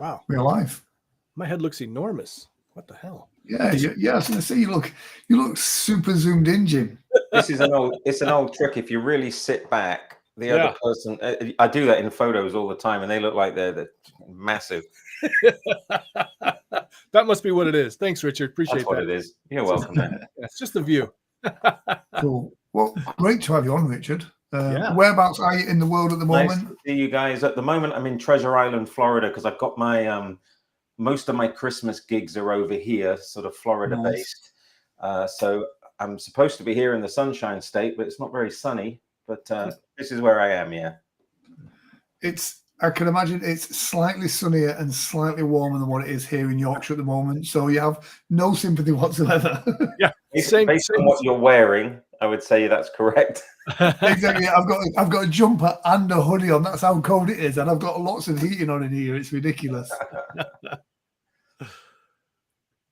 Wow. real life. My head looks enormous. What the hell? Yeah. I was going to say you look super zoomed in, Jim. It's an old trick. If you really sit back, the other person, I do that in photos all the time, and they look like they're massive. That must be what it is. Thanks, Richard. Appreciate That's what that. it is. You're welcome, man. It's just the view. Cool. Well, great to have you on, Richard. Yeah. Whereabouts are you in the world at the Nice moment? to see you guys. At the moment, I'm in Treasure Island, Florida, because I've got my most of my Christmas gigs are over here, sort of Florida based. So I'm supposed to be here in the Sunshine State, but it's not very sunny. But this is where I am. Yeah. I can imagine it's slightly sunnier and slightly warmer than what it is here in Yorkshire at the moment. So you have no sympathy whatsoever. Yeah. Based on what you're wearing, I would say that's correct. Exactly. I've got a jumper and a hoodie on. That's how cold it is, and I've got lots of heating on in here. It's ridiculous.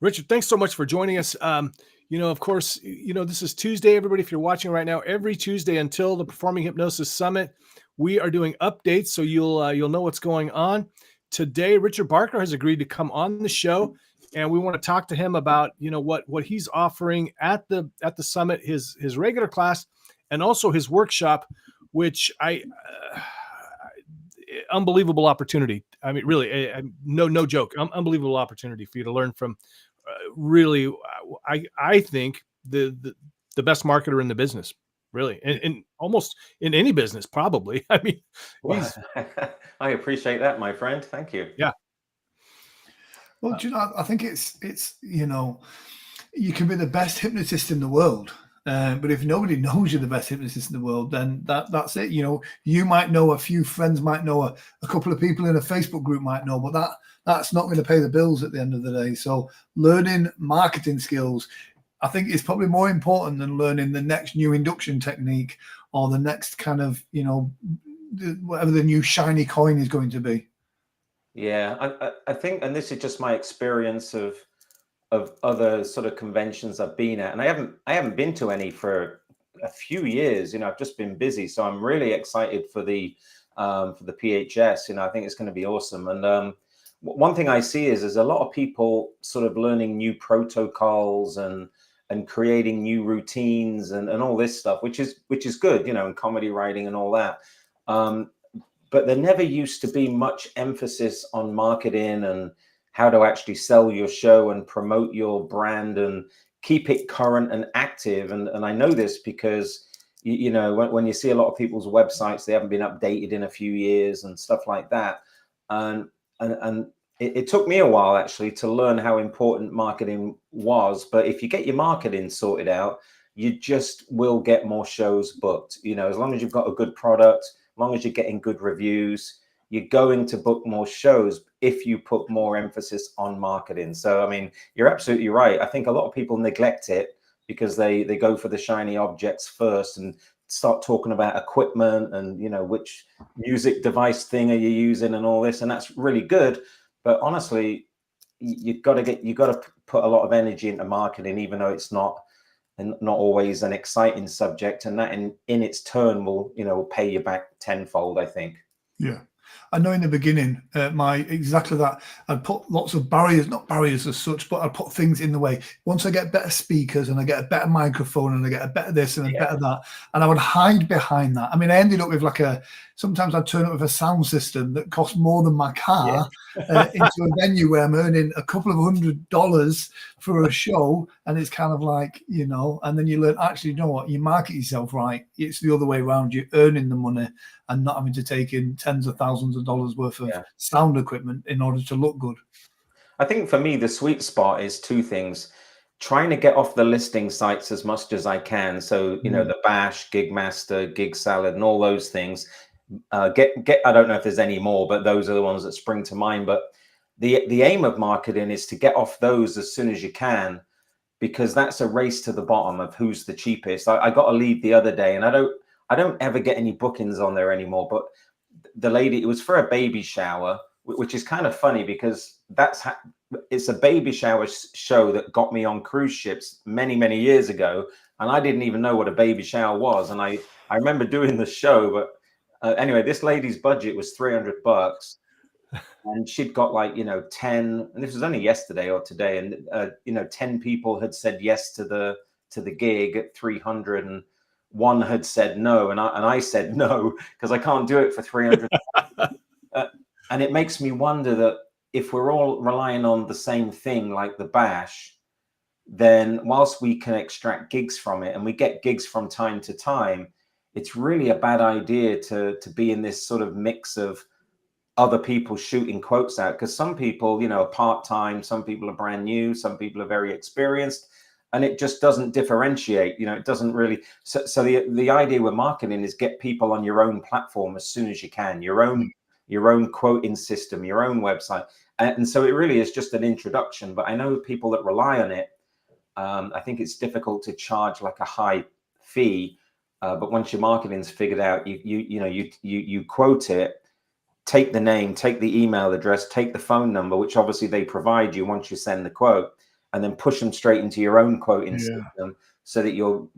Richard, thanks so much for joining us. Of course, this is Tuesday, everybody. If you're watching right now, every Tuesday until the Performing Hypnosis Summit, we are doing updates, so you'll know what's going on. Today, Richard Barker has agreed to come on the show, and we want to talk to him about what he's offering at the summit, his regular class, and also his workshop, which unbelievable opportunity. I mean, really, no joke, unbelievable opportunity for you to learn from. Really, I think the best marketer in the business, really, and almost in any business, probably. I mean, I appreciate that, my friend. Thank you. Yeah. Well, I think it's you can be the best hypnotist in the world, but if nobody knows you're the best hypnotist in the world, then that's it. You might know, a few friends might know, a couple of people in a Facebook group might know, but that's not going to pay the bills at the end of the day. So learning marketing skills, I think, is probably more important than learning the next new induction technique or the next kind of, whatever the new shiny coin is going to be. Yeah, I think, and this is just my experience of other sort of conventions I've been at, and I haven't been to any for a few years. I've just been busy, so I'm really excited for the PHS. I think it's going to be awesome. And one thing I see is there's a lot of people sort of learning new protocols and creating new routines and all this stuff, which is good, and comedy writing and all that. But there never used to be much emphasis on marketing and how to actually sell your show and promote your brand and keep it current and active. And I know this because, when you see a lot of people's websites, they haven't been updated in a few years and stuff like that. And it took me a while, actually, to learn how important marketing was. But if you get your marketing sorted out, you just will get more shows booked. As long as you've got a good product, as long as you're getting good reviews, you're going to book more shows if you put more emphasis on marketing. So, I mean, you're absolutely right. I think a lot of people neglect it because they go for the shiny objects first and start talking about equipment and, which music device thing are you using and all this. And that's really good. But honestly, you got to put a lot of energy into marketing, even though it's not always an exciting subject, and that in its turn will pay you back tenfold, I think. Yeah. I know in the beginning, exactly that. I'd put lots of barriers, not barriers as such, but I'd put things in the way. Once I get better speakers and I get a better microphone and I get a better this and a better that, and I would hide behind that. I mean, I ended up with sometimes I'd turn up with a sound system that cost more than my car into a venue where I'm earning a couple of $100 for a show. And it's kind of like, and then you learn, actually, you know what, you market yourself right. It's the other way around. You're earning the money and not having to take in tens of thousands of dollars worth of sound equipment in order to look good. I think for me, the sweet spot is two things. Trying to get off the listing sites as much as I can. So, the Bash, Gigmaster, Gig Salad, and all those things. I don't know if there's any more, but those are the ones that spring to mind. But the aim of marketing is to get off those as soon as you can, because that's a race to the bottom of who's the cheapest. I got a lead the other day, and I don't ever get any bookings on there anymore, but the lady, it was for a baby shower, which is kind of funny because it's a baby shower show that got me on cruise ships many, many years ago. And I didn't even know what a baby shower was. And I remember doing the show, but anyway, this lady's budget was $300. and she'd got like, 10, and this was only yesterday or today, and 10 people had said yes to the gig at 300, and one had said no, and I said no because I can't do it for 300. And it makes me wonder that if we're all relying on the same thing like the bash, then whilst we can extract gigs from it, and we get gigs from time to time, it's really a bad idea to be in this sort of mix of other people shooting quotes out, because some people, are part-time, some people are brand new, some people are very experienced, and it just doesn't differentiate. It doesn't really. So the idea with marketing is get people on your own platform as soon as you can, your own quoting system, your own website, and so it really is just an introduction. But I know people that rely on it. I think it's difficult to charge like a high fee, but once your marketing's figured out, you quote it, take the name, take the email address, take the phone number, which obviously they provide you once you send the quote, and then push them straight into your own quoting system, so that you're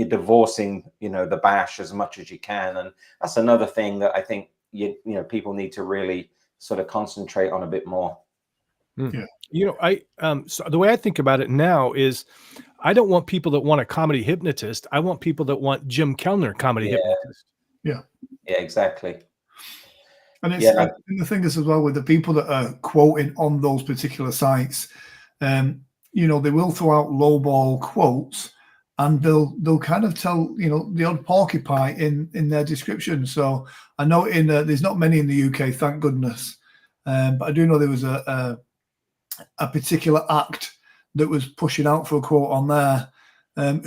divorcing the bash as much as you can. And that's another thing that I think people need to really sort of concentrate on a bit more. Yeah. So the way I think about it now is, I don't want people that want a comedy hypnotist. I want people that want Jim Kellner comedy hypnotist. Yeah, exactly. And and the thing is as well, with the people that are quoting on those particular sites, they will throw out lowball quotes, and they'll kind of tell the odd porcupine in their description. So I know there's not many in the UK, thank goodness, but I do know there was a particular act that was pushing out for a quote on there,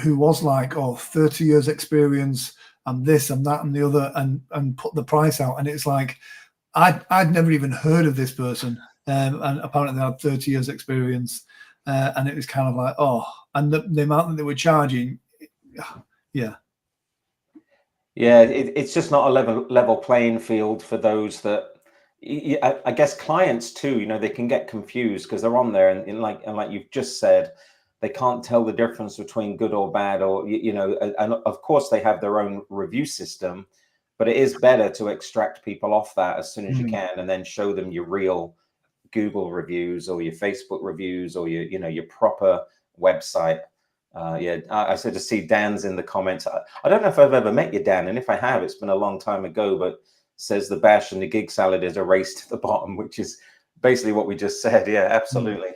who was like, 30 years experience and this and that and the other, and put the price out. And it's like, I'd never even heard of this person, and apparently they had 30 years experience, and it was kind of like, and the amount that they were charging, it's just not a level playing field for those that, I guess clients too, they can get confused because they're on there, and like you've just said, they can't tell the difference between good or bad, or and of course they have their own review system, but it is better to extract people off that as soon as you can, and then show them your real Google reviews or your Facebook reviews or your proper website. I sort of see Dan's in the comments. I don't know if I've ever met you, Dan, and if I have, it's been a long time ago, but says the bash and the gig salad is a race to the bottom, which is basically what we just said. Yeah, absolutely.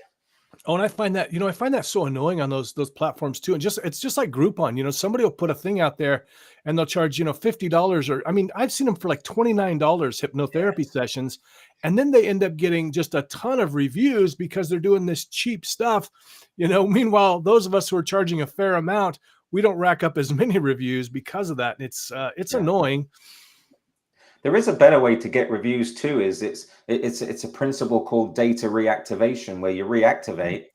Oh, and I find that so annoying on those platforms too. And it's just like Groupon. Somebody will put a thing out there and they'll charge $50, or I've seen them for like $29 hypnotherapy sessions, and then they end up getting just a ton of reviews because they're doing this cheap stuff. Meanwhile, those of us who are charging a fair amount, we don't rack up as many reviews because of that. And it's annoying. There is a better way to get reviews too. It's a principle called data reactivation, where you reactivate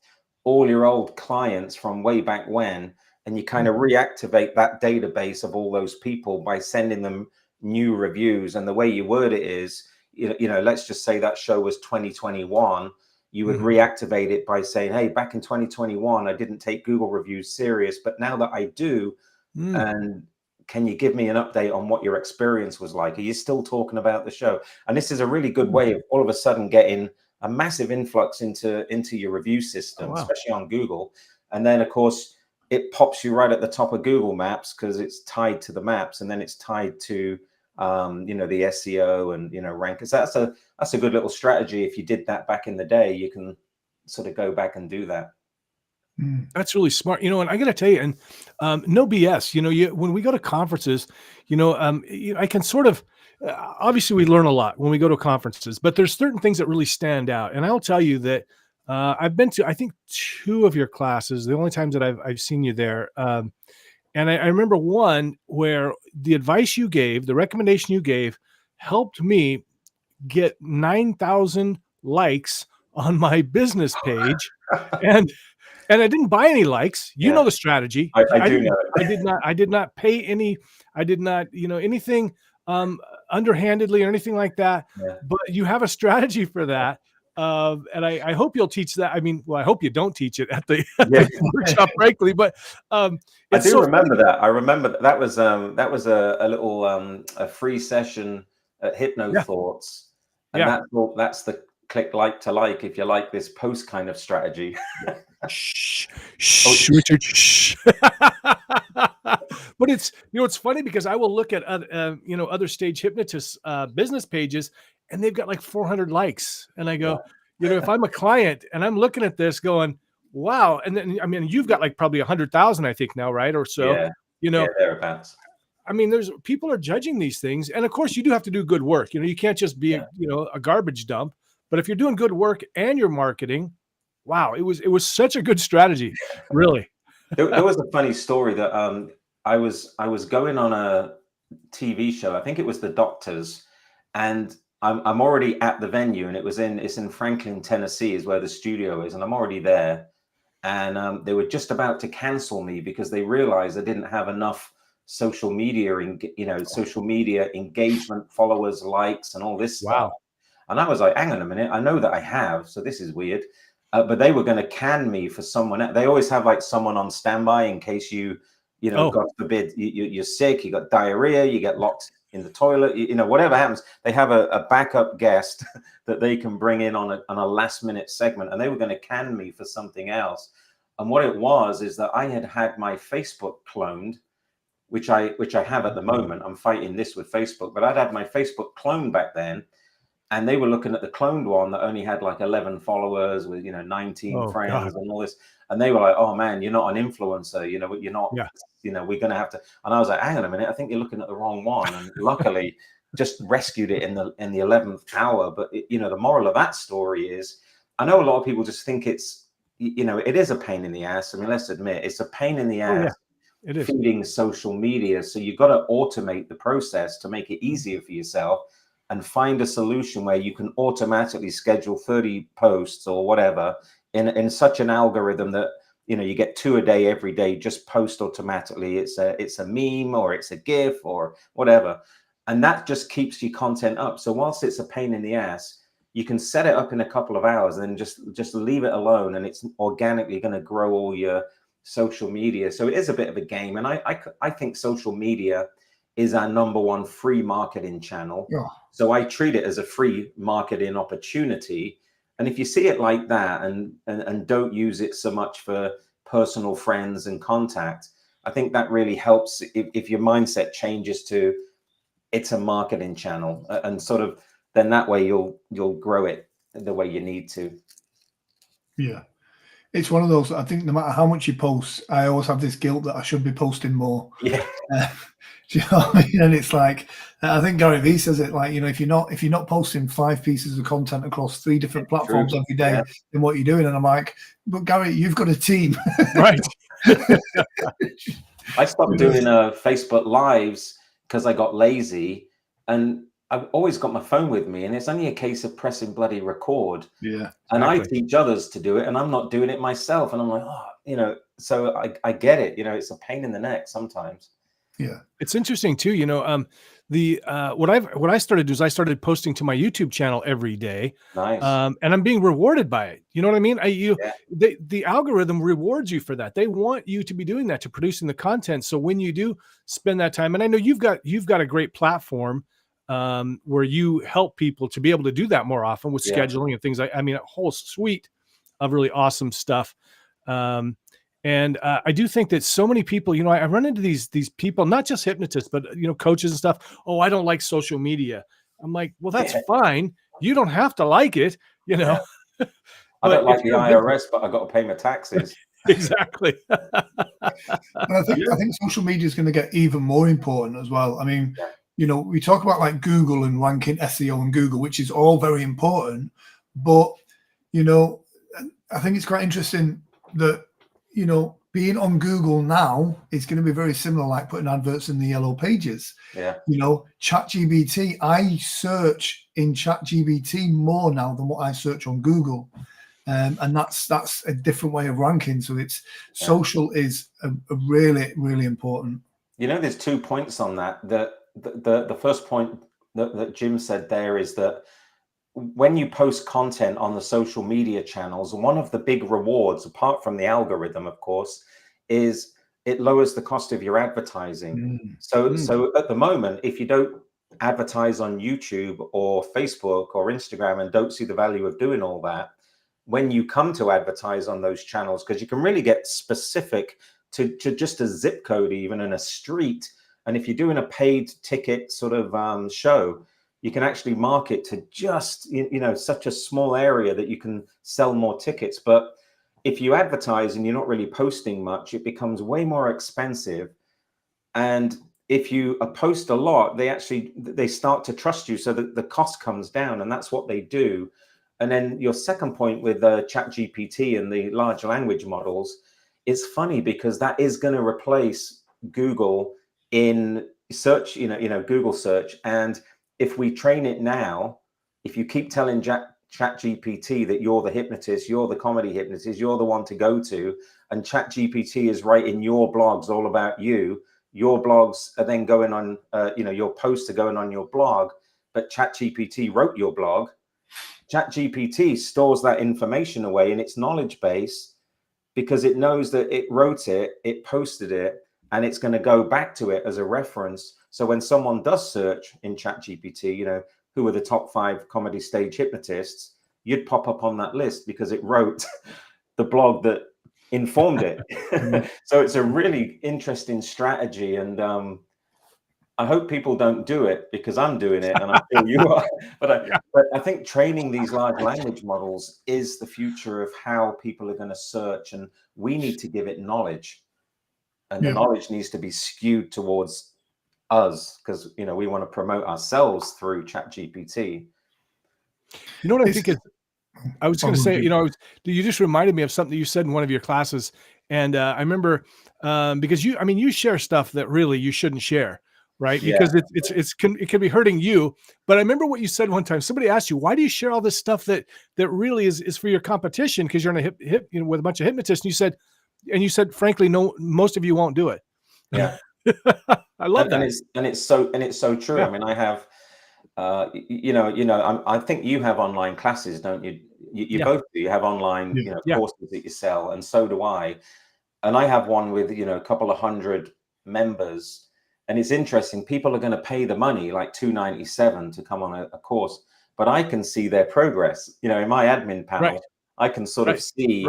all your old clients from way back when, and you kind of reactivate that database of all those people by sending them new reviews. And the way you word it is, let's just say that show was 2021. You would reactivate it by saying, hey, back in 2021, I didn't take Google reviews serious, but now that I do, and can you give me an update on what your experience was like? Are you still talking about the show? And this is a really good way of all of a sudden getting a massive influx into your review system, especially on Google. And then, of course, it pops you right at the top of Google Maps because it's tied to the maps, and then it's tied to the SEO and rankers. That's a good little strategy. If you did that back in the day, you can sort of go back and do that. That's really smart. And I got to tell you, and no BS, when we go to conferences, I can sort of, obviously we learn a lot when we go to conferences, but there's certain things that really stand out. And I'll tell you that I've been to, I think, 2 of your classes, the only times that I've seen you there. And I remember one where the advice you gave, the recommendation you gave, helped me get 9,000 likes on my business page. And I didn't buy any likes. You know the strategy. I do know it. I did not pay any. I did not, anything underhandedly or anything like that. Yeah. But you have a strategy for that, and I hope you'll teach that. I hope you don't teach it at the workshop, frankly. But I do remember that. I remember that was a little a free session at Hypno Thoughts. And Yeah. that's the click like to like if you like this post kind of strategy. Shh, Oh, shh, Richard, shh. But it's, it's funny because I will look at other stage hypnotists business pages, and they've got like 400 likes, and I yeah, go, if I'm a client and I'm looking at this going, wow, and then I mean you've got like probably 100,000 I think now, right, or so, yeah, you yeah, know. thereabouts. I mean, there's people are judging these things, and of course, you do have to do good work. You can't just be Yeah. a garbage dump. But if you're doing good work and you're marketing, wow, it was such a good strategy, really. There was a funny story that I was going on a TV show. I think it was The Doctors, and I'm already at the venue, and it's in Franklin, Tennessee, is where the studio is, and I'm already there. And they were just about to cancel me because they realized I didn't have enough social media engagement, followers, likes, and all this stuff. Wow. And I was like, hang on a minute, I know that I have, so this is weird. But they were going to can me for someone else. They always have like someone on standby in case Oh, God forbid, you're sick, you got diarrhea, you get locked in the toilet, whatever happens, they have a backup guest that they can bring in on a last minute segment. And they were going to can me for something else. And what it was is that I had my Facebook cloned, which I have at the moment. I'm fighting this with Facebook, but I'd had my Facebook cloned back then. And they were looking at the cloned one that only had like 11 followers with 19 oh God. friends and all this, and they were like, oh man, you're not an influencer, you're not, Yeah. we're gonna have to. And I was like, hang on a minute, I think you're looking at the wrong one. And luckily just rescued it in the 11th hour. But the moral of that story is, I know a lot of people just think it's, it is a pain in the ass. I mean, let's admit it's a pain in the Oh yeah, ass it is. feeding social media. So you've got to automate the process to make it easier for yourself, and find a solution where you can automatically schedule 30 posts or whatever in such an algorithm that you get 2 a day every day, just post automatically. It's a meme or it's a GIF or whatever, and that just keeps your content up. So whilst it's a pain in the ass, you can set it up in a couple of hours and then just leave it alone, and it's organically going to grow all your social media. So it is a bit of a game, and I think social media is our #1 free marketing channel. Yeah. So I treat it as a free marketing opportunity. And if you see it like that, and don't use it so much for personal friends and contact, I think that really helps if your mindset changes to it's a marketing channel, and sort of then that way you'll grow it the way you need to. Yeah. It's one of those, I think no matter how much you post, I always have this guilt that I should be posting more. Yeah. Do you know what I mean? And it's like, I think Gary Vee says it like, if you're not posting 5 pieces of content across 3 different platforms every day, Yeah. then what are you doing? And I'm like, but Gary, you've got a team. Right. I stopped doing Facebook lives because I got lazy, and I've always got my phone with me, and it's only a case of pressing bloody record. Yeah. And I Exactly. teach others to do it, and I'm not doing it myself. And I'm like, so I get it. It's a pain in the neck sometimes. Yeah. It's interesting too, what I started to do is I started posting to my YouTube channel every day, Nice. and I'm being rewarded by it. You know what I mean? Yeah. The algorithm rewards you for that. They want you to be doing that, to producing the content. So when you do spend that time, and I know you've got a great platform where you help people to be able to do that more often with Yeah. scheduling and things like, I mean, a whole suite of really awesome stuff. And I do think that so many people, I run into these people, not just hypnotists, but coaches and stuff. Oh, I don't like social media. I'm like, well, that's fine. You don't have to like it, Yeah. I But don't like if the you're a good- IRS, but I got to pay my taxes. Exactly. And I think social media is going to get even more important as well. I mean, Yeah. we talk about like Google and ranking SEO and Google, which is all very important. But, I think it's quite interesting that, being on Google now is going to be very similar, like putting adverts in the yellow pages. Yeah. ChatGPT, I search in ChatGPT more now than what I search on Google. And that's a different way of ranking. So social is a really, really important. There's 2 points on that. The first point that Jim said there is that when you post content on the social media channels, one of the big rewards, apart from the algorithm, of course, is it lowers the cost of your advertising. So at the moment, if you don't advertise on YouTube or Facebook or Instagram and don't see the value of doing all that, when you come to advertise on those channels, because you can really get specific to just a zip code, even in a street. And if you're doing a paid ticket sort of show, you can actually market to just, such a small area that you can sell more tickets. But if you advertise and you're not really posting much, it becomes way more expensive. And if you post a lot, they start to trust you, so that the cost comes down, and that's what they do. And then your second point with ChatGPT and the large language models, it's funny because that is going to replace Google in search, Google search. And if we train it now, if you keep telling ChatGPT that you're the hypnotist, you're the comedy hypnotist, you're the one to go to, and ChatGPT is writing your blogs all about you, your blogs are then going on, your posts are going on your blog, but ChatGPT wrote your blog. ChatGPT stores that information away in its knowledge base because it knows that it wrote it, it posted it, and it's going to go back to it as a reference. So when someone does search in ChatGPT, who are the top 5 comedy stage hypnotists, you'd pop up on that list because it wrote the blog that informed it. So it's a really interesting strategy, and I hope people don't do it because I'm doing it, and I'm sure you are. But I think training these large language models is the future of how people are going to search, and we need to give it knowledge, and the knowledge needs to be skewed towards us because we want to promote ourselves through ChatGPT. You know what I think is, I was going to say, you just reminded me of something you said in one of your classes. And I remember because you share stuff that really you shouldn't share, right? Because it can be hurting you. But I remember what you said one time. Somebody asked you, why do you share all this stuff that really is for your competition? Because you're in a with a bunch of hypnotists. And you said, frankly, no, most of you won't do it. Yeah. I love that. And it's so true. Yeah. I mean, I have, I think you have online classes, don't you? You both do. You have online, courses that you sell, and so do I. And I have one with, a couple of hundred members. And it's interesting. People are going to pay the money, like $297 to come on a course, but I can see their progress. In my admin panel, I can sort of see.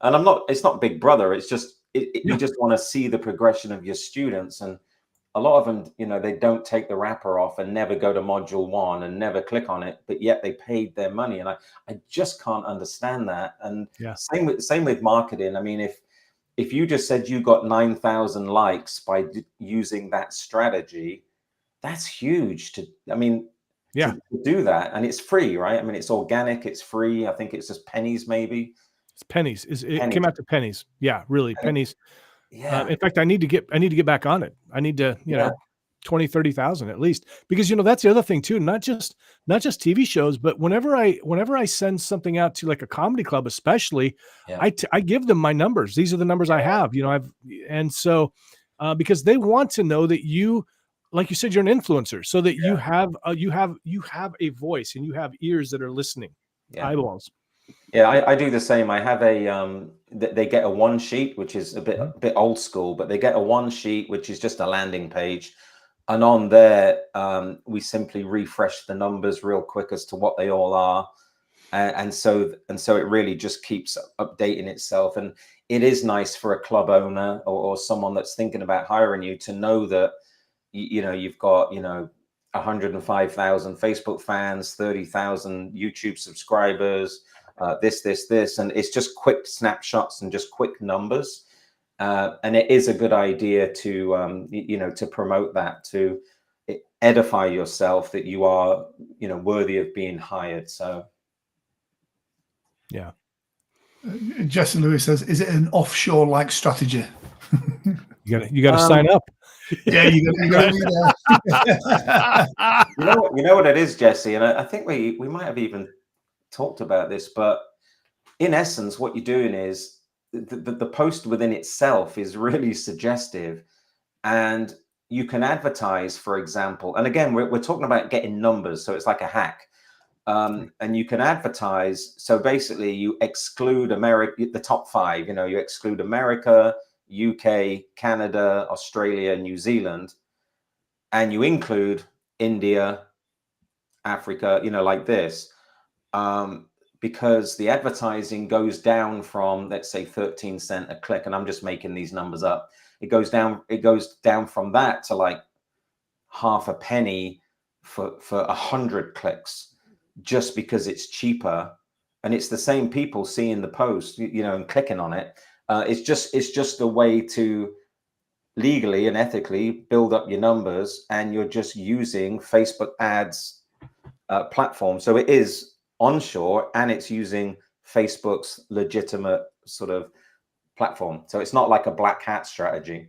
And it's not Big Brother. It's just, you just want to see the progression of your students. And a lot of them, they don't take the wrapper off and never go to module 1 and never click on it, but yet they paid their money. And I just can't understand that. And same with marketing. I mean, if you just said you got 9,000 likes by using that strategy, that's huge to do that. And it's free, right? I mean, it's organic, it's free. I think it's just pennies, maybe. It's pennies. It came out to pennies. Yeah, really, pennies. Yeah. In fact, I need to get back on it. I need to, 20, 30,000 at least, because, that's the other thing too. Not just TV shows, but whenever I send something out to like a comedy club, especially, I give them my numbers. These are the numbers I have, because they want to know that you, like you said, you're an influencer, so that you have a voice and you have ears that are listening, eyeballs. Yeah, I do the same. I have they get a one sheet, which is a bit old school, but they get a one sheet, which is just a landing page. And on there, we simply refresh the numbers real quick as to what they all are. And so it really just keeps updating itself. And it is nice for a club owner or someone that's thinking about hiring you to know that, you've got, 105,000 Facebook fans, 30,000 YouTube subscribers, this, and it's just quick snapshots and just quick numbers. And it is a good idea to, to promote that, to edify yourself that you are, worthy of being hired. So. Yeah. Jesse Lewis says, is it an offshore like strategy? You got to sign up. Yeah, you got to be there. You know what it is, Jesse, and I think we might have even talked about this, but in essence, what you're doing is the post within itself is really suggestive, and you can advertise, for example. And again, we're talking about getting numbers, so it's like a hack. And you can advertise. So basically, you exclude America, the top 5. You exclude America, UK, Canada, Australia, New Zealand, and you include India, Africa, like this, because the advertising goes down from, let's say, 13 cent a click, and I'm just making these numbers up. It goes down from that to like half a penny for 100 clicks, just because it's cheaper, and it's the same people seeing the post, and clicking on it. It's just a way to legally and ethically build up your numbers, and you're just using Facebook ads platform. So it is onshore, and it's using Facebook's legitimate sort of platform. So it's not like a black hat strategy.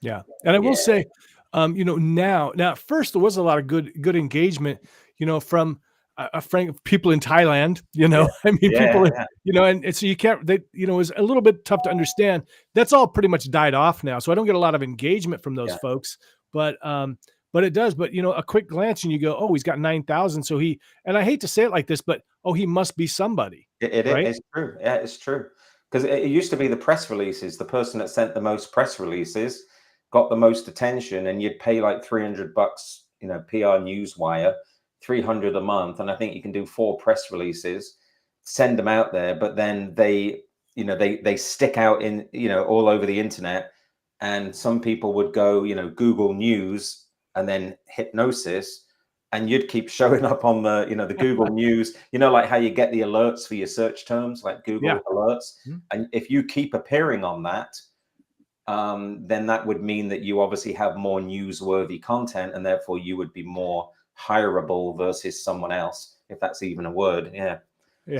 Yeah. And I will say, now at first there was a lot of good engagement, from a friend, people in Thailand, I mean, people, and so you can't, it was a little bit tough to understand. That's all pretty much died off now. So I don't get a lot of engagement from those folks, but it does. But, a quick glance and you go, oh, he's got 9,000. So and I hate to say it like this, but, oh, he must be somebody. It's true. Yeah, it's true. Because it used to be the press releases, the person that sent the most press releases got the most attention, and you'd pay like $300, PR Newswire, 300 a month. And I think you can do 4 press releases, send them out there, but then they stick out in, all over the internet. And some people would go, Google News and then hypnosis, and you'd keep showing up on the, the Google News, like how you get the alerts for your search terms, like Google alerts. And if you keep appearing on that, then that would mean that you obviously have more newsworthy content, and therefore you would be more hireable versus someone else, if that's even a word. Yeah.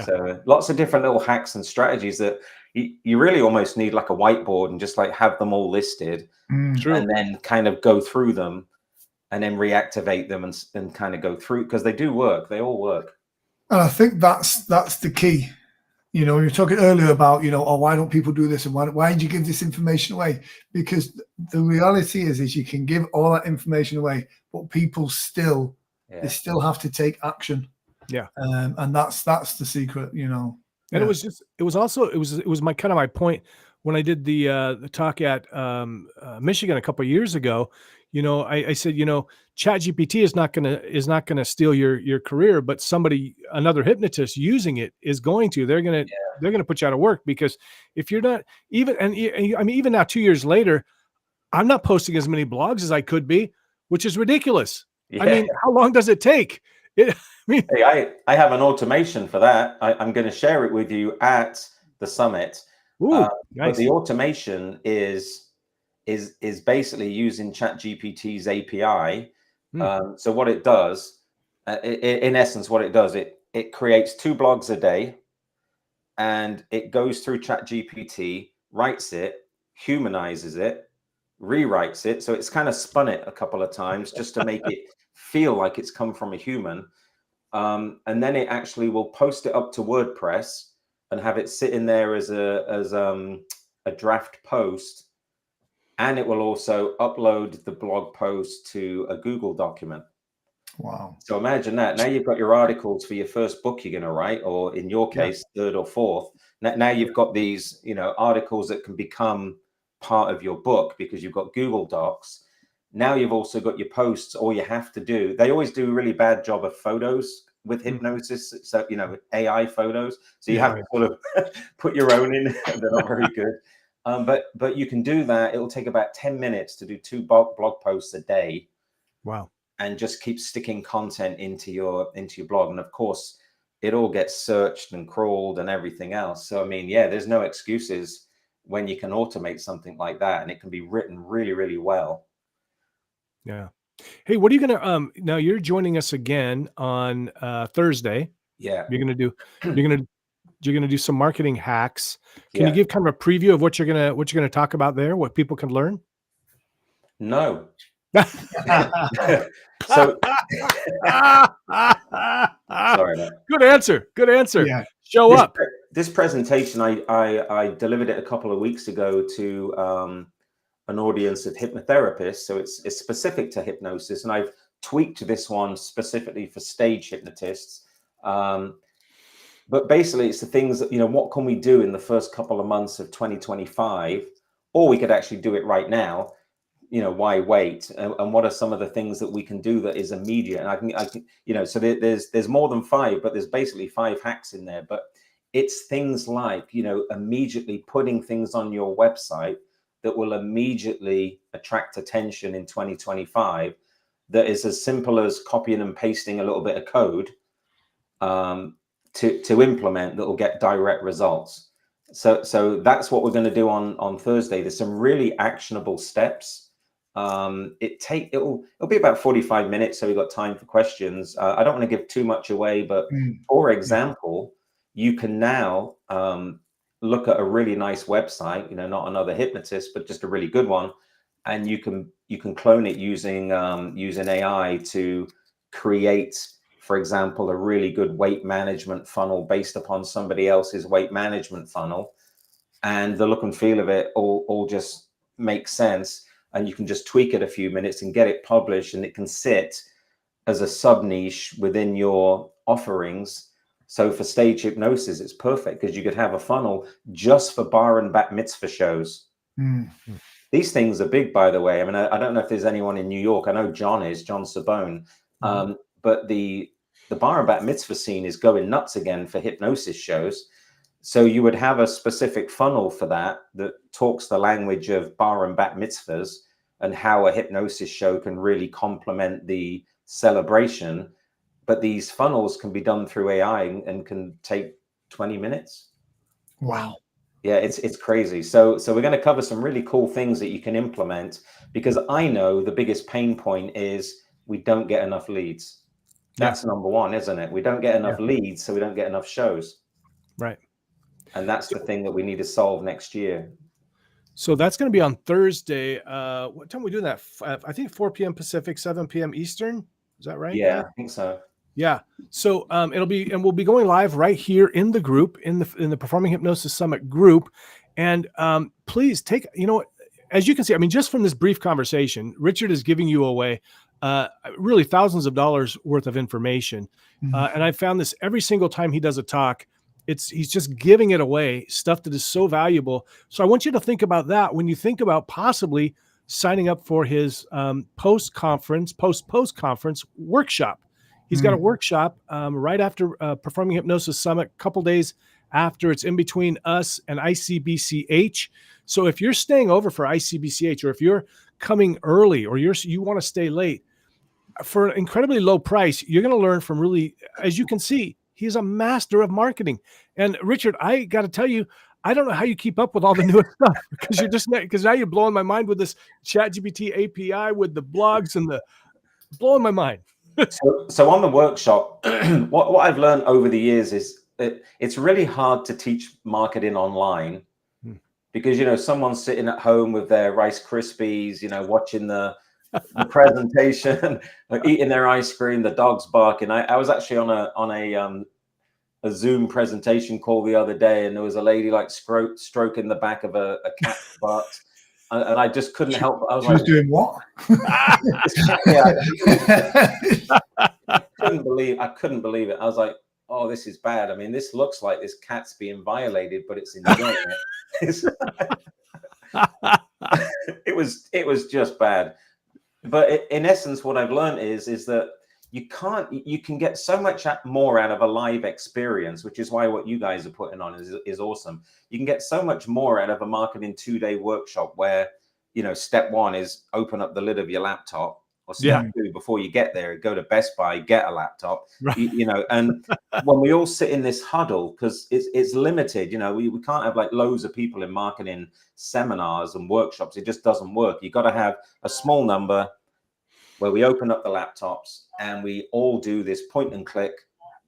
So lots of different little hacks and strategies that you really almost need like a whiteboard and just like have them all listed, and then kind of go through them and then reactivate them and kind of go through, because they do work. They all work. And I think that's the key. You're talking earlier about, oh, why don't people do this? And why did you give this information away? Because the reality is you can give all that information away, but people still, they still have to take action. Yeah. And that's the secret, And it was my point when I did the talk at Michigan a couple of years ago. I said, ChatGPT is not gonna steal your career, but another hypnotist using it is going to. They're gonna put you out of work, because if you're not even now 2 years later, I'm not posting as many blogs as I could be, which is ridiculous. I mean, how long does it take? Hey, I have an automation for that. I'm going to share it with you at the summit. Ooh, But nice. the automation is basically using ChatGPT's API. So what it does, in essence, it creates 2 blogs a day, and it goes through ChatGPT, writes it, humanizes it, rewrites it. So it's kind of spun it a couple of times just to make it feel like it's come from a human. And then it actually will post it up to WordPress and have it sit in there as a draft post. And it will also upload the blog post to a Google document. Wow. So imagine that. Now you've got your articles for your first book you're going to write, or in your case, 3rd or 4th. Now you've got these, articles that can become part of your book because you've got Google Docs. Now you've also got your posts. All you have to do, they always do a really bad job of photos with hypnosis. So, AI photos. So you have to sort of put your own in. They're not very good. But you can do that. It'll take about 10 minutes to do 2 blog posts a day. Wow. And just keep sticking content into your blog. And of course, it all gets searched and crawled and everything else. So, I mean, there's no excuses when you can automate something like that, and it can be written really, really well. Yeah. Hey, what are you gonna now you're joining us again on Thursday. Yeah. You're gonna do some marketing hacks. Can you give kind of a preview of what you're gonna talk about there, what people can learn? No. So sorry, man. Good answer. Yeah. Show up. This presentation, I delivered it a couple of weeks ago to an audience of hypnotherapists. So it's specific to hypnosis, and I've tweaked this one specifically for stage hypnotists. But basically, it's the things that, what can we do in the first couple of months of 2025, or we could actually do it right now. why wait, and what are some of the things that we can do that is immediate. And I can, so there's more than 5, but there's basically 5 hacks in there. But it's things like, immediately putting things on your website that will immediately attract attention in 2025. That is as simple as copying and pasting a little bit of code to implement that will get direct results. So that's what we're going to do on Thursday. There's some really actionable steps. It'll be about 45 minutes, so we've got time for questions. I don't want to give too much away, but for example, you can now look at a really nice website, not another hypnotist, but just a really good one, and you can clone it using AI to create, for example, a really good weight management funnel based upon somebody else's weight management funnel, and the look and feel of it all just makes sense. And you can just tweak it a few minutes and get it published, and it can sit as a sub niche within your offerings. So for stage hypnosis, it's perfect because you could have a funnel just for bar and bat mitzvah shows. These things are big, by the way. I mean, I don't know if there's anyone in New York. I know John Sabone, but the bar and bat mitzvah scene is going nuts again for hypnosis shows. So you would have a specific funnel for that talks the language of bar and bat mitzvahs and how a hypnosis show can really complement the celebration. But these funnels can be done through AI and can take 20 minutes. Wow. Yeah, it's crazy. So we're going to cover some really cool things that you can implement, because I know the biggest pain point is we don't get enough leads. That's number one, isn't it? We don't get enough leads, so we don't get enough shows. Right. And that's the thing that we need to solve next year. So that's going to be on Thursday. What time are we doing that? I think 4 p.m. Pacific, 7 p.m. Eastern. Is that right? Yeah, I think so. Yeah. So it'll be, and we'll be going live right here in the group, in the Performing Hypnosis Summit group. And please take, as you can see, I mean, just from this brief conversation, Richard is giving you away really thousands of dollars worth of information. And I found this every single time he does a talk. He's just giving it away, stuff that is so valuable. So I want you to think about that when you think about possibly signing up for his post-conference workshop. He's got a workshop right after Performing Hypnosis Summit, a couple days after. It's in between us and ICBCH. So if you're staying over for ICBCH, or if you're coming early, or you want to stay late, for an incredibly low price, you're going to learn from really, as you can see, he's a master of marketing. And Richard, I got to tell you, I don't know how you keep up with all the newest stuff, because now you're blowing my mind with this ChatGPT API, with the blogs and blowing my mind. So on the workshop, what I've learned over the years is that it's really hard to teach marketing online, because someone's sitting at home with their Rice Krispies, watching the presentation, eating their ice cream, the dog's barking. I was actually on a Zoom presentation call the other day, and there was a lady like stroking the back of a cat's butt. And I just couldn't help. I was doing what? I couldn't believe it. I was like, oh, this is bad. I mean, this looks like this cat's being violated, but it's enjoying it. It was just bad. But in essence, what I've learned is that you can get so much more out of a live experience, which is why what you guys are putting on is awesome. You can get so much more out of a marketing 2-day workshop where, step 1 is open up the lid of your laptop, or step 2, before you get there, go to Best Buy, get a laptop, right. And when we all sit in this huddle, because it's limited, we can't have like loads of people in marketing seminars and workshops. It just doesn't work. You got to have a small number where we open up the laptops and we all do this point and click,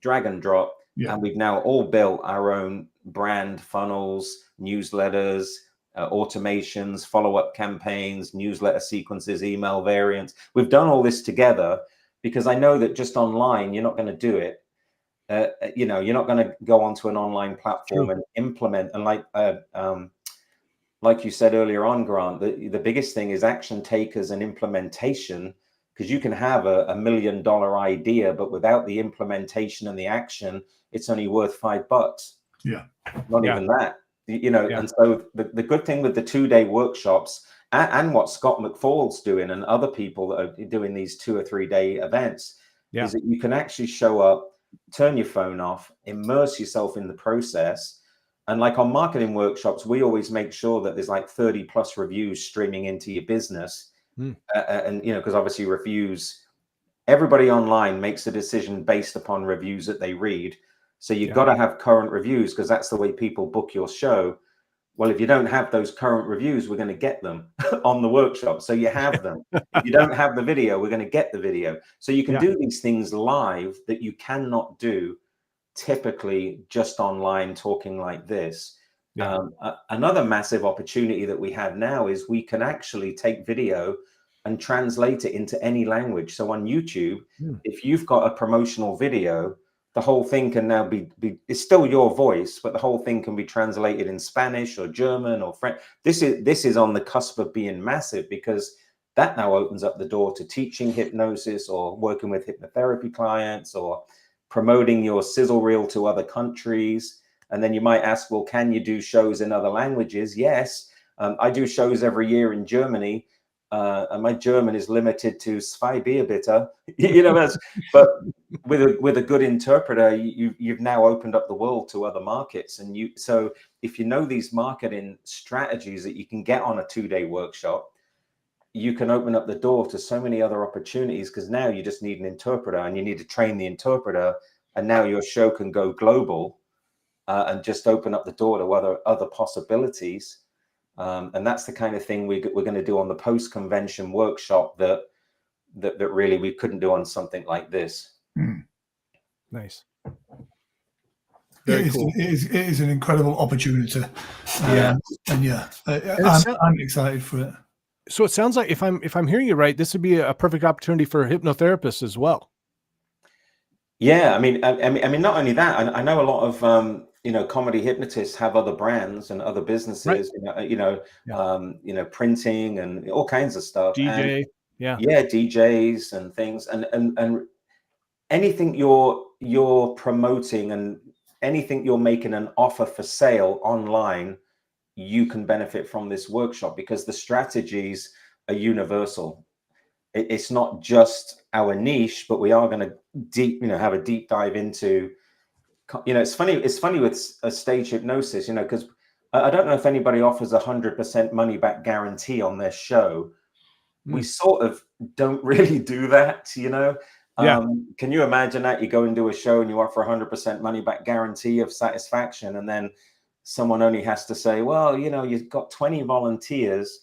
drag and drop. And we've now all built our own brand funnels, newsletters, automations, follow-up campaigns, newsletter sequences, email variants. We've done all this together because I know that just online, you're not going to do it. You're not going to go onto an online platform and implement. And like you said earlier on, Grant, the biggest thing is action takers and implementation. Because you can have a $1 million idea, but without the implementation and the action, it's only worth $5. Yeah. Not even that, And so the good thing with the 2-day workshops and what Scott McFall's doing and other people that are doing these 2 or 3 day events is that you can actually show up, turn your phone off, immerse yourself in the process. And like on marketing workshops, we always make sure that there's like 30 plus reviews streaming into your business. And, you know, because obviously reviews, everybody online makes a decision based upon reviews that they read. So you've got to have current reviews because that's the way people book your show. Well, if you don't have those current reviews, we're going to get them on the workshop. So you have them. If you don't have the video, we're going to get the video. So you can do these things live that you cannot do typically just online talking like this. Another massive opportunity that we have now is we can actually take video and translate it into any language. So on YouTube, if you've got a promotional video, the whole thing can now be it's still your voice, but the whole thing can be translated in Spanish or German or French. This is on the cusp of being massive because that now opens up the door to teaching hypnosis or working with hypnotherapy clients or promoting your sizzle reel to other countries. And then you might ask, well, can you do shows in other languages? Yes, I do shows every year in Germany. And my German is limited to zwei Bier bitte, you know. But with a good interpreter, you've now opened up the world to other markets. And so if you know these marketing strategies that you can get on a 2-day workshop, you can open up the door to so many other opportunities because now you just need an interpreter and you need to train the interpreter, and now your show can go global and just open up the door to other possibilities. And that's the kind of thing we're going to do on the post-convention workshop that really we couldn't do on something like this. Nice. Very cool. It is an incredible opportunity. And I'm excited for it. So it sounds like if I'm hearing you right, this would be a perfect opportunity for hypnotherapists as well. Yeah, I mean, not only that, I know a lot of comedy hypnotists have other brands and other businesses, printing and all kinds of stuff. DJ, DJs and things, and anything you're promoting and anything you're making an offer for sale online, you can benefit from this workshop because the strategies are universal. It's not just our niche, but we are going to have a deep dive into, it's funny with a stage hypnosis, because I don't know if anybody offers 100% money back guarantee on their show. We sort of don't really do that, Can you imagine that you go and do a show and you offer 100% money back guarantee of satisfaction, and then someone only has to say, well, you've got 20 volunteers,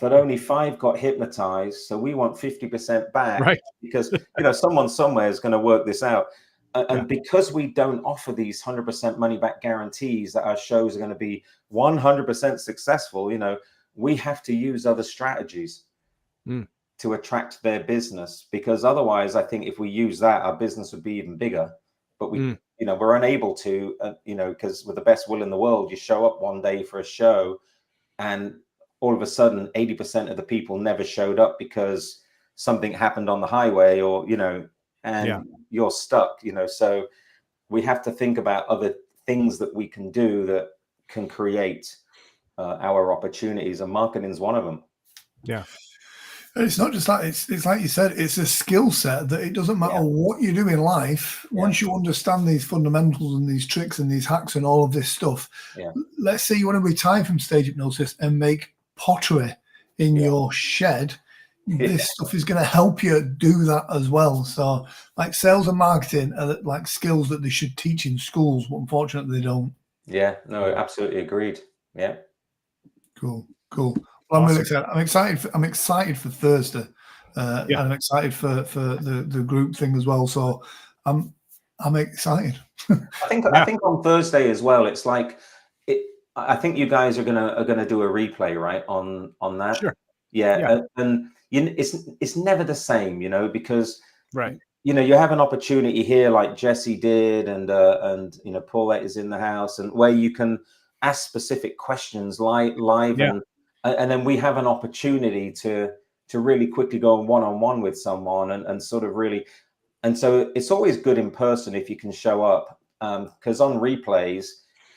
but only 5 got hypnotized, so we want 50% back, right? Because someone somewhere is going to work this out, and because we don't offer these 100% money back guarantees that our shows are going to be 100% successful, we have to use other strategies to attract their business, because otherwise, I think if we use that, our business would be even bigger. But we're unable to, because with the best will in the world, you show up one day for a show, and all of a sudden 80% of the people never showed up because something happened on the highway, or you're stuck, so we have to think about other things that we can do that can create our opportunities, and marketing is one of them. It's not just that, it's like you said, it's a skill set that it doesn't matter what you do in life. Once you understand these fundamentals and these tricks and these hacks and all of this stuff, let's say you want to retire from stage hypnosis and make pottery in your shed, this stuff is going to help you do that as well. So like sales and marketing are like skills that they should teach in schools, but unfortunately they don't. Absolutely agreed. Cool. Well, I'm really excited. I'm excited for Thursday. And I'm excited for the group thing as well. So I'm excited. I think on Thursday as well, it's like I think you guys are gonna do a replay, right, on that. Sure. And it's never the same, because you have an opportunity here like Jesse did, and Paulette is in the house, and where you can ask specific questions live, and then we have an opportunity to really quickly go one-on-one with someone and sort of really, and so it's always good in person if you can show up, because on replays,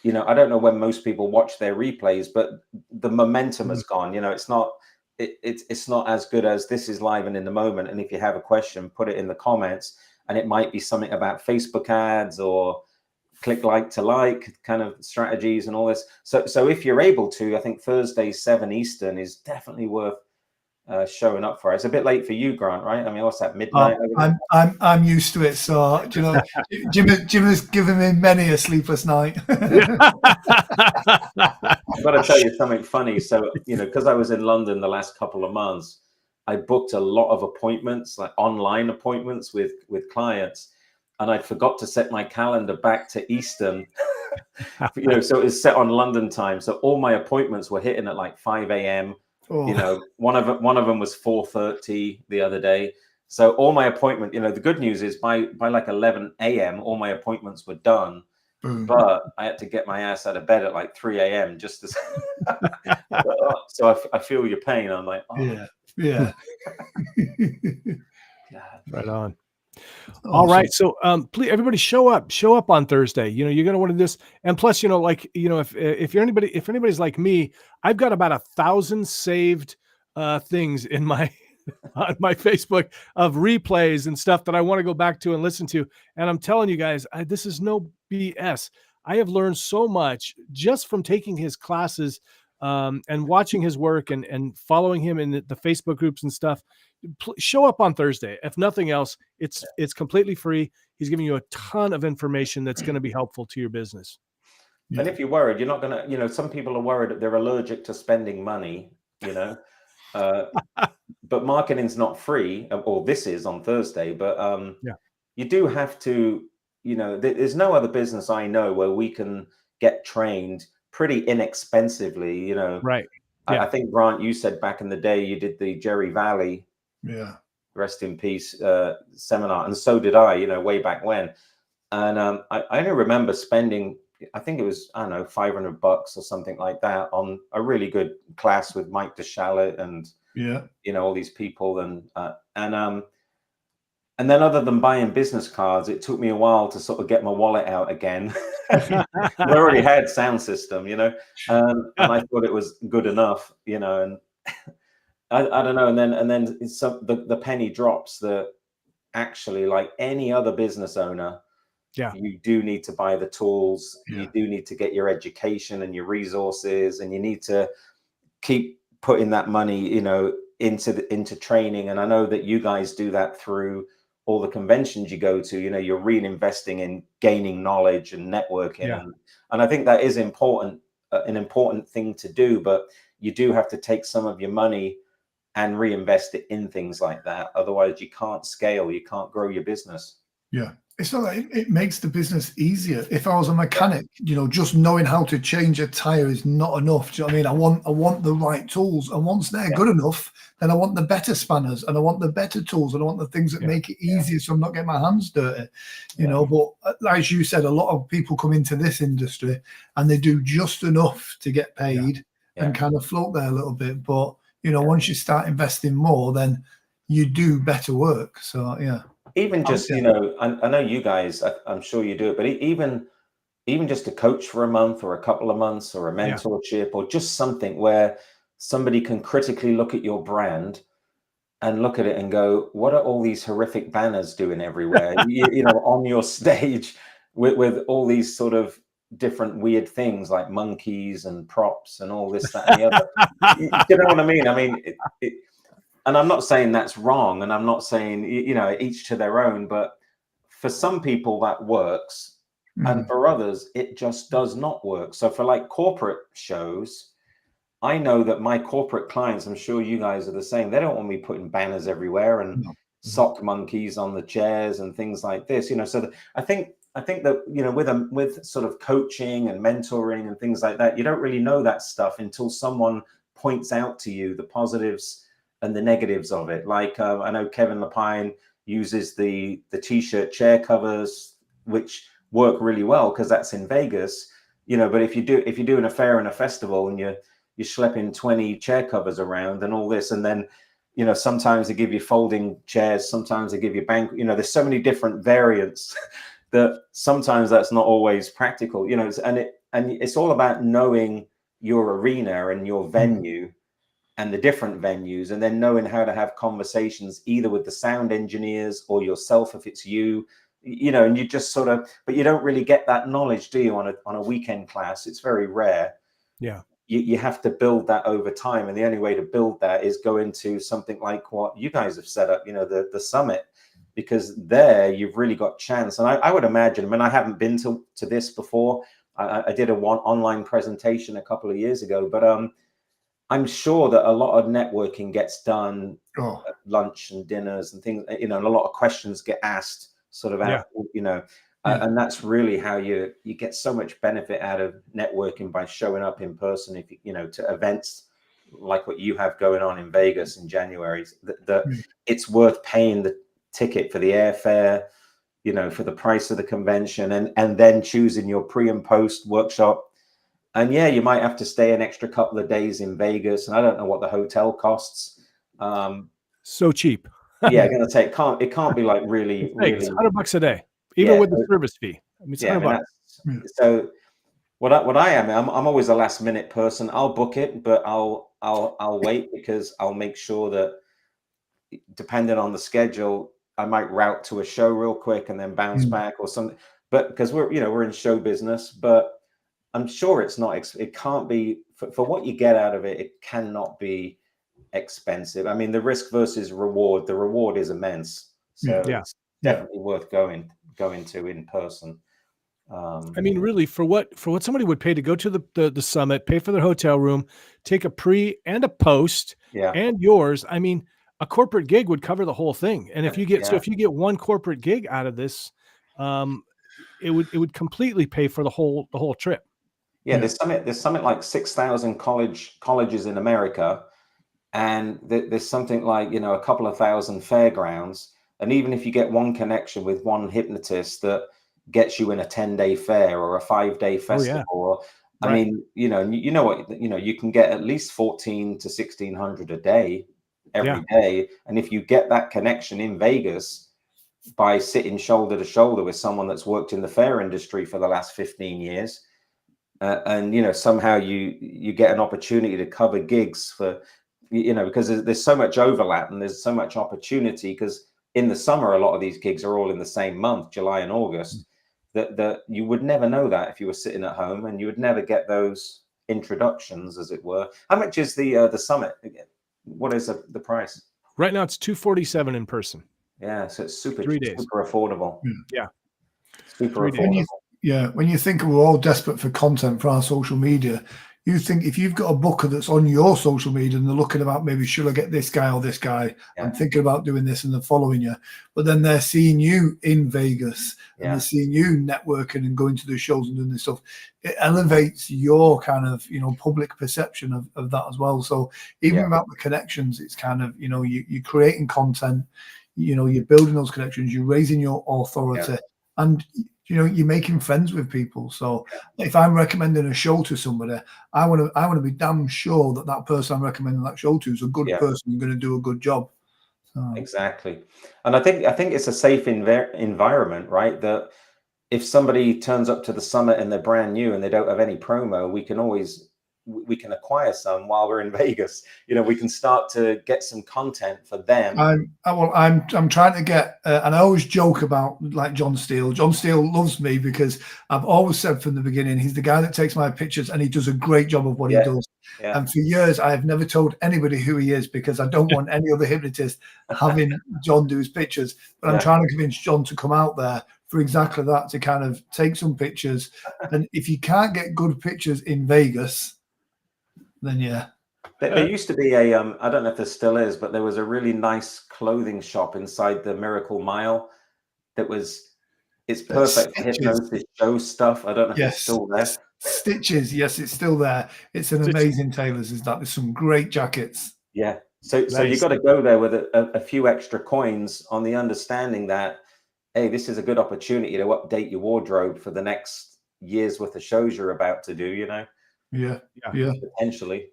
I don't know when most people watch their replays, but the momentum has gone. It's not it's not as good as this is live and in the moment. And if you have a question, put it in the comments, and it might be something about Facebook ads or click to like kind of strategies and all this. So if you're able to, I think Thursday 7 Eastern is definitely worth showing up for. It's a bit late for you, Grant, right? I mean, what's that, midnight? I'm used to it. So you know, Jim has given me many a sleepless night. I've got to tell you something funny. So, you know, because I was in London the last couple of months, I booked a lot of appointments, like online appointments with clients, and I forgot to set my calendar back to Eastern. You know, so it's set on London time. So all my appointments were hitting at like 5 a.m. Oh. You know, one of them was 4:30 the other day. So all my appointment, you know, the good news is by like 11 a.m. all my appointments were done. But I had to get my ass out of bed at like 3 a.m. just to. So I feel your pain. I'm like, oh. Yeah. Right on. All right. So please, everybody show up on Thursday. You know, you're going to want to do this. And plus, you know, like, you know, if anybody's like me, I've got about 1,000 saved things in my on my Facebook of replays and stuff that I want to go back to and listen to. And I'm telling you guys, this is no BS. I have learned so much just from taking his classes and watching his work and following him in the Facebook groups and stuff. Show up on Thursday. If nothing else, it's completely free. He's giving you a ton of information that's going to be helpful to your business. And if you're worried, you're not going to, you know, some people are worried that they're allergic to spending money, you know, but marketing's not free, or this is on Thursday, but you do have to, you know, there's no other business I know where we can get trained pretty inexpensively, you know. Right. I think, Grant, you said back in the day you did the Jerry Valley, rest in peace, seminar, and so did I, you know, way back when. And I only remember spending, I think it was, I don't know, $500 or something like that on a really good class with Mike DeShalit and you know, all these people, and then other than buying business cards, it took me a while to sort of get my wallet out again. I already had sound system, you know, and I thought it was good enough, you know, and I don't know. And then the penny drops that actually, like any other business owner, you do need to buy the tools. You do need to get your education and your resources, and you need to keep putting that money, you know, into training. And I know that you guys do that through all the conventions you go to. You know, you're reinvesting in gaining knowledge and networking, and I think that is important, an important thing to do. But you do have to take some of your money and reinvest it in things like that. Otherwise, you can't scale. You can't grow your business. Yeah. It's not like it makes the business easier. If I was a mechanic, you know, just knowing how to change a tire is not enough. Do you know what I mean? I want the right tools, and once they're good enough, then I want the better spanners, and I want the better tools, and I want the things that make it easier, so I'm not getting my hands dirty. You know, but as you said, a lot of people come into this industry and they do just enough to get paid and kind of float there a little bit. But you know, once you start investing more, then you do better work. So even just, you know, I know you guys, I'm sure you do it, but even just a coach for a month or a couple of months, or a mentorship, or just something where somebody can critically look at your brand and look at it and go, what are all these horrific banners doing everywhere? you know, on your stage with all these sort of different weird things like monkeys and props and all this, that, and the other. You know what I mean? I mean, and I'm not saying that's wrong, and I'm not saying, you know, each to their own, but for some people that works, and for others it just does not work. So for like corporate shows, I know that my corporate clients, I'm sure you guys are the same, they don't want me putting banners everywhere and sock monkeys on the chairs and things like this, you know. So I think that, you know, with sort of coaching and mentoring and things like that, you don't really know that stuff until someone points out to you the positives and the negatives of it. Like I know Kevin Lapine uses the t-shirt chair covers, which work really well because that's in Vegas, you know. But if you're doing a fair and a festival and you're schlepping 20 chair covers around and all this, and then, you know, sometimes they give you folding chairs, sometimes they give you bank, you know, there's so many different variants that sometimes that's not always practical, you know. And it's all about knowing your arena and your venue, and the different venues, and then knowing how to have conversations either with the sound engineers or yourself if it's you, and you just sort of, but you don't really get that knowledge, do you, on a weekend class? It's very rare. Yeah. You have to build that over time, and the only way to build that is go into something like what you guys have set up, the summit, because there you've really got chance. And I would imagine, I mean, I haven't been to this before. I did one online presentation a couple of years ago, but I'm sure that a lot of networking gets done at lunch and dinners and things, and a lot of questions get asked sort of out, and that's really how you get so much benefit out of networking by showing up in person, if to events like what you have going on in Vegas in January. It's worth paying the ticket for the airfare, for the price of the convention, and then choosing your pre and post workshop. And yeah, you might have to stay an extra couple of days in Vegas, and I don't know what the hotel costs. So cheap. Yeah, going to say it can't be like really it's $100 a day, even with the service fee. I mean, it's $100. So what I am, I'm always a last minute person. I'll book it, but I'll wait, because I'll make sure that, depending on the schedule, I might route to a show real quick and then bounce back or something. But because we're in show business, but I'm sure it can't be, for what you get out of it, it cannot be expensive. I mean, the risk versus reward, the reward is immense. So it's definitely worth going to in person. I mean, really, for what somebody would pay to go to the summit, pay for their hotel room, take a pre and a post, and yours. I mean, a corporate gig would cover the whole thing. And if you get one corporate gig out of this, it would completely pay for the whole trip. Yeah, there's something like 6,000 colleges in America, and there's something like a couple of thousand fairgrounds. And even if you get one connection with one hypnotist that gets you in a 10-day fair or a 5-day festival, I mean, you can get at least 1,400 to 1,600 a day every day. And if you get that connection in Vegas by sitting shoulder to shoulder with someone that's worked in the fair industry for the last 15 years, and somehow you get an opportunity to cover gigs for, because there's so much overlap and there's so much opportunity, because in the summer a lot of these gigs are all in the same month, July and August, that you would never know that if you were sitting at home, and you would never get those introductions, as it were. How much is the summit? What is the price? Right now it's $247 in person. Yeah, so it's super 3 days. super affordable. Yeah, super affordable. When you think we're all desperate for content for our social media, you think if you've got a booker that's on your social media and they're looking about, maybe should I get this guy or this guy? I'm thinking about doing this, and they're following you, but then they're seeing you in Vegas and they're seeing you networking and going to the shows and doing this stuff. It elevates your kind of public perception of that as well. So even without the connections, it's kind of you're creating content, you're building those connections, you're raising your authority, and you're making friends with people. So if I'm recommending a show to somebody, I want to be damn sure that person I'm recommending that show to is a good person and going to do a good job. So. Exactly. And I think it's a safe environment, right? That if somebody turns up to the summit and they're brand new and they don't have any promo, we can acquire some while we're in Vegas. We can start to get some content for them. I'm trying to get, and I always joke about like John Steele. John Steele loves me because I've always said from the beginning, he's the guy that takes my pictures, and he does a great job of what he does. Yeah. And for years, I have never told anybody who he is, because I don't want any other hypnotist having John do his pictures. But I'm trying to convince John to come out there for exactly that, to kind of take some pictures. And if you can't get good pictures in Vegas, then there used to be a I don't know if there still is, but there was a really nice clothing shop inside the Miracle Mile it's perfect for hypnosis show stuff. I don't know if it's still there. Stitches, yes, it's still there. It's an amazing tailors. There's some great jackets. Yeah, so you got to go there with a few extra coins, on the understanding that, hey, this is a good opportunity to update your wardrobe for the next year's worth of shows you're about to do. Yeah. Potentially.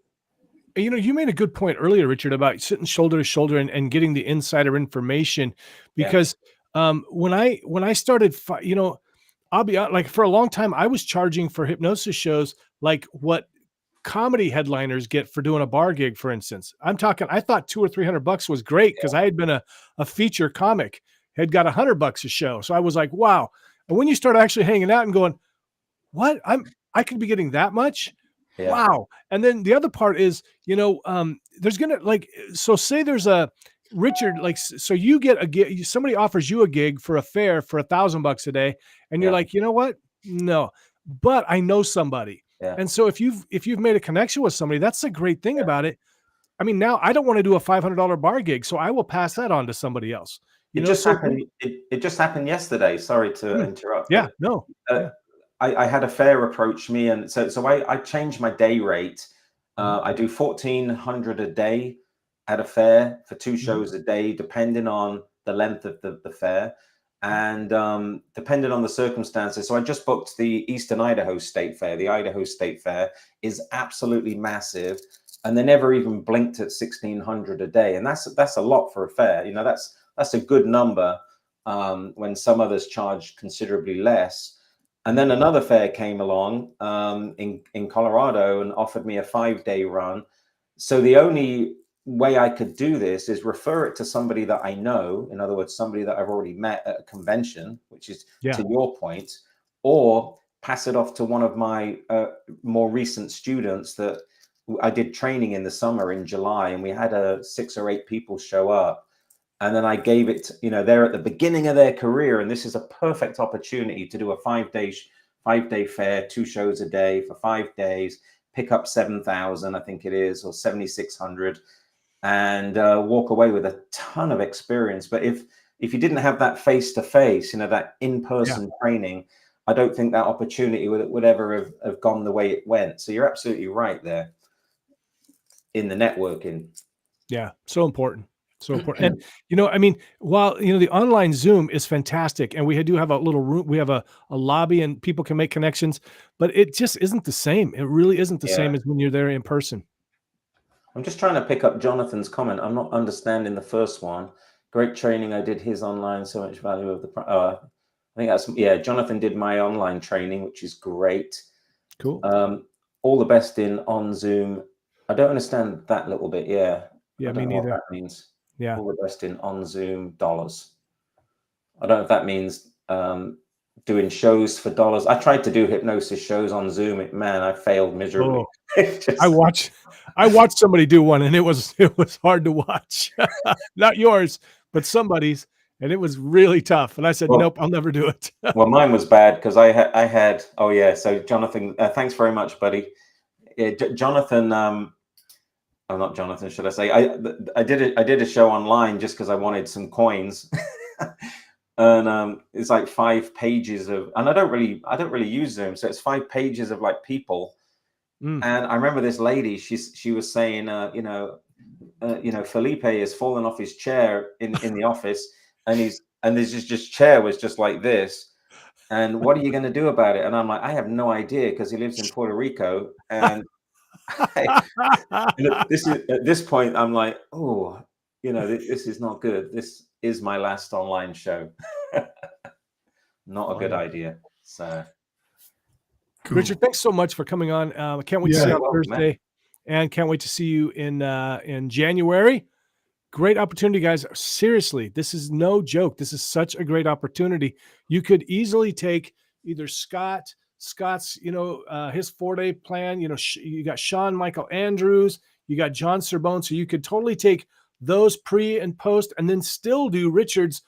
You made a good point earlier, Richard, about sitting shoulder to shoulder and getting the insider information, because when I started, I'll be like, for a long time, I was charging for hypnosis shows like what comedy headliners get for doing a bar gig, for instance. I'm talking, I thought $200 or $300 was great because I had been a feature comic, had got $100 a show. So I was like, wow. And when you start actually hanging out and going, what? I could be getting that much? Yeah. Wow. And then the other part is, there's gonna, like, so say there's a Richard, like, so you get a gig, somebody offers you a gig for a fare for $1,000 a day, and you're like, you know what? No, but I know somebody. Yeah. And so if you've made a connection with somebody, that's the great thing about it. I mean, now I don't want to do a $500 bar gig, so I will pass that on to somebody else. It just happened. It just happened yesterday. Sorry to interrupt. Yeah, no. I had a fare approach me, and so I changed my day rate. I do 1,400 a day at a fair for 2 shows a day, depending on the length of the fair and depending on the circumstances. So I just booked the Eastern Idaho State Fair. The Idaho State Fair is absolutely massive, and they never even blinked at 1,600 a day, and that's a lot for a fair. That's a good number when some others charge considerably less. And then another fair came along in Colorado and offered me a 5-day run. So the only way I could do this is refer it to somebody that I know. In other words, somebody that I've already met at a convention, which is to your point, or pass it off to one of my more recent students that I did training in the summer in July, and we had 6 or 8 people show up. And then I gave it, they're at the beginning of their career, and this is a perfect opportunity to do a 5-day fair, 2 shows a day for 5 days, pick up 7,000, I think it is, or 7,600, and walk away with a ton of experience. But if you didn't have that face-to-face, that in-person training, I don't think that opportunity would ever have gone the way it went. So you're absolutely right there in the networking. Yeah, so important. So important. And, I mean, while, the online Zoom is fantastic, and we do have a little room, we have a lobby and people can make connections, but it just isn't the same. It really isn't the same as when you're there in person. I'm just trying to pick up Jonathan's comment. I'm not understanding the first one. Great training. I did his online, so much value of the, I think that's, Jonathan did my online training, which is great. Cool. All the best on Zoom. I don't understand that little bit. Yeah, me neither. What that means. Yeah. All the best on Zoom dollars. I don't know if that means doing shows for dollars. I tried to do hypnosis shows on Zoom. I failed miserably. I watched somebody do one, and it was hard to watch. Not yours, but somebody's, and it was really tough. And I said, nope, I'll never do it. Well, mine was bad because I had. Oh yeah. So Jonathan, thanks very much, buddy. Jonathan. Not Jonathan, should I say? I did a show online just because I wanted some coins, and it's like 5 pages of, and I don't really use Zoom, so it's 5 pages of like people, and I remember this lady, she was saying, Felipe has fallen off his chair in the office, and this just chair was just like this, and what are you going to do about it? And I'm like, I have no idea, because he lives in Puerto Rico, and at this point I'm like, this is not good. This is my last online show. Not a good idea. So cool. Richard, thanks so much for coming on. I can't wait to see you on Thursday, and can't wait to see you in January. Great opportunity, guys. Seriously, this is no joke. This is such a great opportunity. You could easily take either Scott's, his 4-day plan. You got Sean Michael Andrews, you got John Cerbone. So you could totally take those pre and post, and then still do Richard's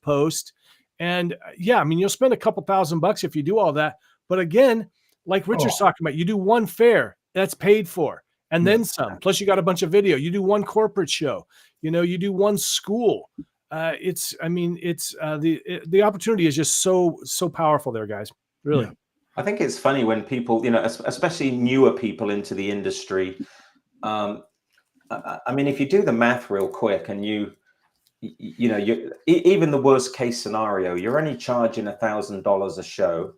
post. And I mean, you'll spend a couple $1,000 if you do all that. But again, like Richard's talking about, you do one fair that's paid for, and then some. Plus, you got a bunch of video. You do one corporate show. You do one school. The opportunity is just so powerful there, guys. Really. Yeah. I think it's funny when people, especially newer people into the industry. I mean, if you do the math real quick, and you even the worst case scenario, you're only charging $1,000 a show,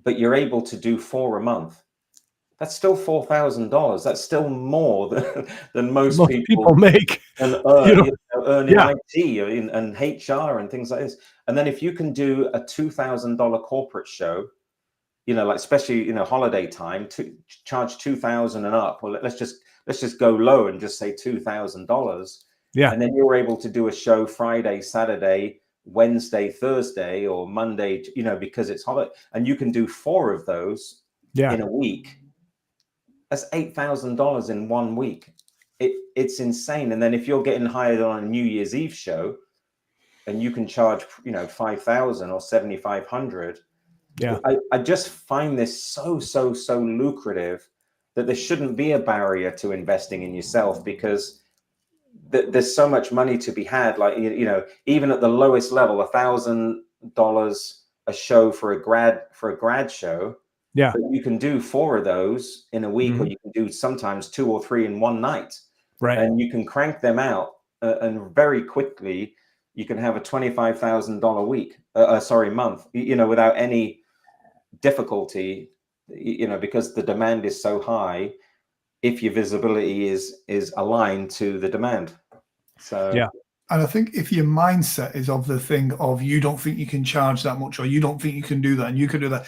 but you're able to do 4 a month. That's still $4,000. That's still more than most people make and earn in IT and HR and things like this. And then if you can do a $2,000 corporate show, you know, like especially, you know, holiday time, to charge 2,000 and up. Well, let's just go low and just say $2,000. Yeah. And then you're able to do a show Friday, Saturday, Wednesday, Thursday, or Monday, you know, because it's holiday, and you can do 4 of those in a week. That's $8,000 in 1 week. It's insane. And then if you're getting hired on a New Year's Eve show, and you can charge, you know, 5,000 or 7,500. Yeah. I just find this so lucrative that there shouldn't be a barrier to investing in yourself, because there's so much money to be had. Like, you know, even at the lowest level, $1,000 a show for a grad show. Yeah. But you can do 4 of those in a week, or you can do sometimes 2 or 3 in one night. Right. And you can crank them out, and very quickly you can have a $25,000 week, month, you know, without any difficulty, you know, because the demand is so high, if your visibility is aligned to the demand. So yeah. And I think if your mindset is of the thing of you don't think you can charge that much, or you don't think you can do that and you can do that,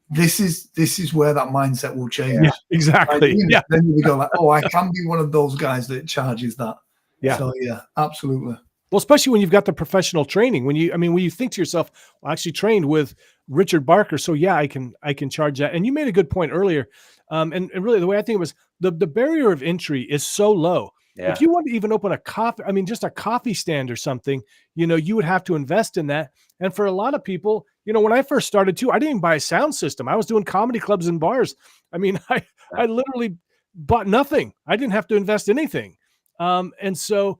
this is where that mindset will change. Yeah, exactly. Yeah. Then you go like, oh, I can be one of those guys that charges that. Yeah. So yeah, absolutely. Well, especially when you've got the professional training, when you think to yourself, well, I actually trained with Richard Barker, so yeah, I can charge that. And you made a good point earlier. And really the way I think it was, the barrier of entry is so low. yeah, If you want to even open a coffee, just a coffee stand or something, you know, you would have to invest in that. And for a lot of people, you know, when I first started too, I didn't even buy a sound system. I was doing comedy clubs and bars. I mean, I literally bought nothing. I didn't have to invest anything. And so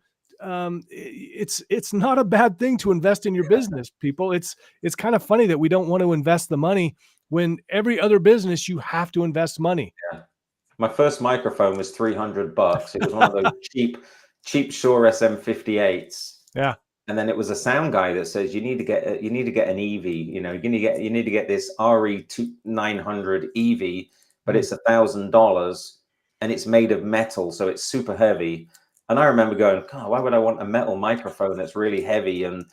it's not a bad thing to invest in your business, people. It's kind of funny that we don't want to invest the money when every other business you have to invest money. yeah. My first microphone was $300. It was one of those cheap Shure SM58s. Yeah. And then it was a sound guy that says you need to get an EV. You know, you need to get this RE900 EV, but it's $1,000 and it's made of metal, so it's super heavy. And I remember going, God, why would I want a metal microphone that's really heavy and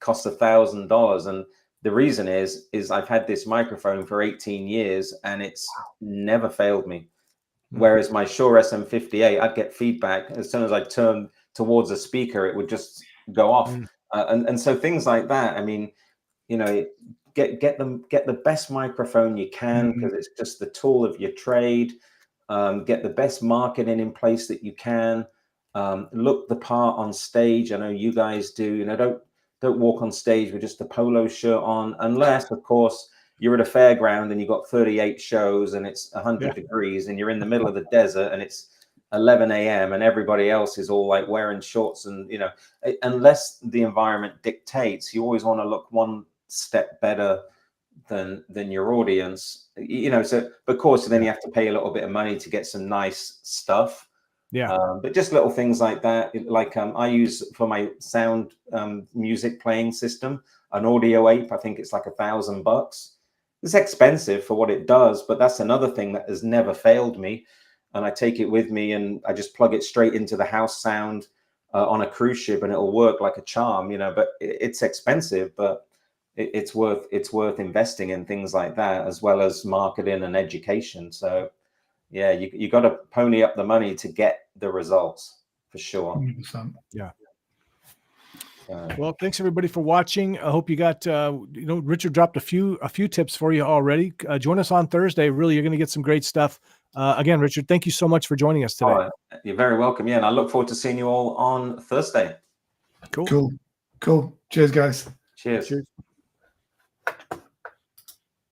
costs $1,000? And the reason is I've had this microphone for 18 years and it's never failed me. Whereas my Shure SM58, I'd get feedback as soon as I turned towards a speaker, it would just go off. And so things like that. I mean, you know, get the best microphone you can, because it's just the tool of your trade. Get the best marketing in place that you can. Look the part on stage. I know you guys do. You know, don't walk on stage with just a polo shirt on, unless, of course, you're at a fairground and you've got 38 shows and it's 100 degrees and you're in the middle of the desert and it's 11 a.m. and everybody else is all like wearing shorts. And, you know, unless the environment dictates, you always want to look one step better than your audience, you know. So of course then you have to pay a little bit of money to get some nice stuff. But just little things like that, like I use for my sound music playing system an Audio Ape. I think it's like $1,000. It's expensive for what it does, but that's another thing that has never failed me. And I take it with me and I just plug it straight into the house sound on a cruise ship and it'll work like a charm, you know. But it's expensive, but it's worth investing in things like that, as well as marketing and education. So yeah, you got to pony up the money to get the results, for sure. 100%. Yeah. Well, thanks everybody for watching. I hope you got, you know, Richard dropped a few tips for you already. Join us on Thursday. Really, you're going to get some great stuff. Again, Richard, thank you so much for joining us today. You're very welcome. Yeah, and I look forward to seeing you all on Thursday. Cool. Cheers, guys. Cheers.